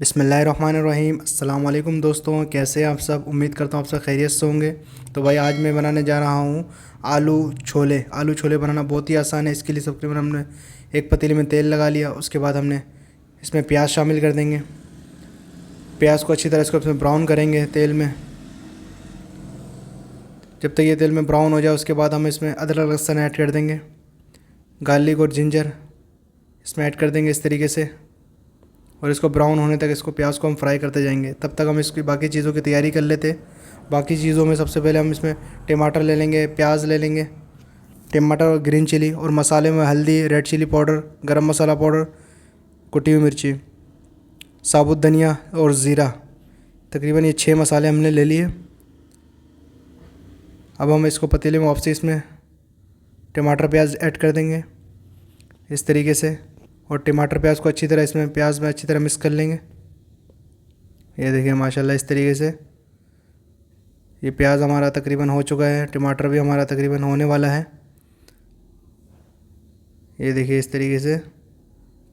बिस्मिल्लाहिर्रहमानिर्रहीम। अस्सलाम वालेकुम दोस्तों, कैसे हैं आप सब। उम्मीद करता हूँ आप सब खैरियत से होंगे। तो भाई आज मैं बनाने जा रहा हूँ आलू छोले। आलू छोले बनाना बहुत ही आसान है। इसके लिए सबसे पहले हमने एक पतीले में तेल लगा लिया। उसके बाद हमने इसमें प्याज शामिल कर देंगे। प्याज को अच्छी तरह इसको इसमें ब्राउन करेंगे तेल में। जब तक ये तेल में ब्राउन हो जाए उसके बाद हम इसमें अदरक लहसुन ऐड कर देंगे। गार्लिक और जिंजर इसमें ऐड कर देंगे इस तरीके से, और इसको ब्राउन होने तक इसको प्याज को हम फ्राई करते जाएंगे। तब तक हम इसकी बाकी चीज़ों की तैयारी कर लेते। बाकी चीज़ों में सबसे पहले हम इसमें टमाटर ले लेंगे, प्याज ले लेंगे, टमाटर और ग्रीन चिली, और मसाले में हल्दी, रेड चिली पाउडर, गरम मसाला पाउडर, कुटी हुई मिर्ची, साबुत धनिया और ज़ीरा। तकरीबन ये 6 मसाले हमने ले लिए। अब हम इसको पतीले में वापसी इसमें टमाटर प्याज ऐड कर देंगे इस तरीके से, और टमाटर प्याज को अच्छी तरह इसमें प्याज में अच्छी तरह मिक्स कर लेंगे। ये देखिए माशाल्लाह इस तरीके से ये प्याज हमारा तकरीबन हो चुका है। टमाटर भी हमारा तकरीबन होने वाला है। ये देखिए इस तरीके से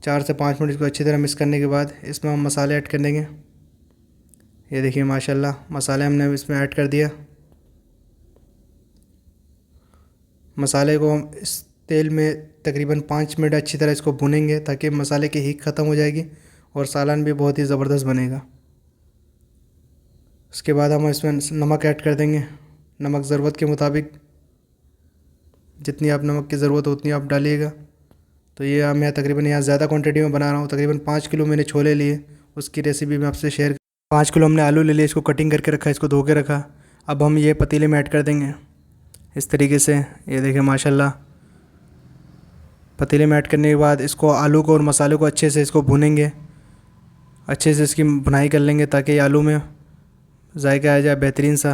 4 से 5 मिनट इसको अच्छी तरह मिक्स करने के बाद इसमें हम मसाले ऐड कर देंगे। ये देखिए माशाल्लाह मसाले हमने इसमें ऐड कर दिया। मसाले को हम इस तेल में तकरीबन 5 मिनट अच्छी तरह इसको भूनेंगे ताकि मसाले की हीट ख़त्म हो जाएगी और सालन भी बहुत ही ज़बरदस्त बनेगा। उसके बाद हम इसमें नमक ऐड कर देंगे। नमक ज़रूरत के मुताबिक, जितनी आप नमक की ज़रूरत हो उतनी आप डालिएगा। तो ये मैं तकरीबन यहाँ ज़्यादा क्वांटिटी में बना रहा हूँ। तकरीबन 5 किलो मैंने छोले लिए, उसकी रेसिपी मैं आपसे शेयर। 5 किलो हमने आलू ले लिए, इसको कटिंग करके रखा, इसको धो के रखा। अब हम ये पतीले में ऐड कर देंगे इस तरीके से। ये देखिए माशाल्लाह पतीले में ऐड करने के बाद इसको आलू को और मसाले को अच्छे से इसको भूनेंगे। अच्छे से इसकी भुनाई कर लेंगे ताकि आलू में जायका आ जाए बेहतरीन सा।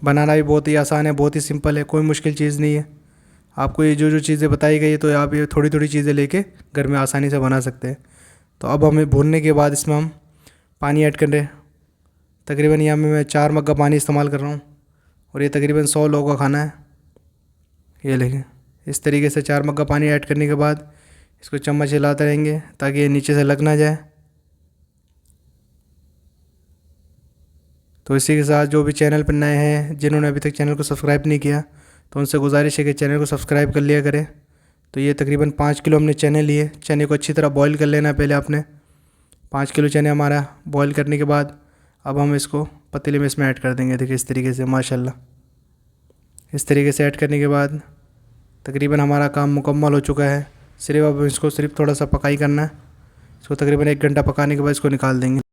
बनाना भी बहुत ही आसान है, बहुत ही सिंपल है, कोई मुश्किल चीज़ नहीं है। आपको ये जो जो चीज़ें बताई गई है तो आप ये थोड़ी थोड़ी चीज़ें लेके घर में आसानी से बना सकते हैं। तो अब हमें भूनने के बाद इसमें हम पानी ऐड कर रहे हैं। तकरीबन यहाँ में मैं 4 मग्गा पानी इस्तेमाल कर रहा हूँ, और ये तकरीबन 100 लोगों का खाना है। ये लेंगे इस तरीके से 4 मग्गा पानी ऐड करने के बाद इसको चम्मच हिलाते रहेंगे ताकि ये नीचे से लग ना जाए। तो इसी के साथ जो भी चैनल पर नए हैं, जिन्होंने अभी तक चैनल को सब्सक्राइब नहीं किया, तो उनसे गुजारिश है कि चैनल को सब्सक्राइब कर लिया करें। तो ये तकरीबन 5 किलो हमने चने लिए। चने को अच्छी तरह बॉईल कर लेना है पहले आपने। 5 किलो चने हमारा बॉईल करने के बाद अब हम इसको पतीले में इसमें ऐड कर देंगे। देखिए इस तरीके से माशाल्लाह इस तरीके से ऐड करने के बाद तकरीबन हमारा काम मुकम्मल हो चुका है। सिर्फ अब इसको सिर्फ थोड़ा सा पकाई करना है। इसको तकरीबन 1 घंटा पकाने के बाद इसको निकाल देंगे।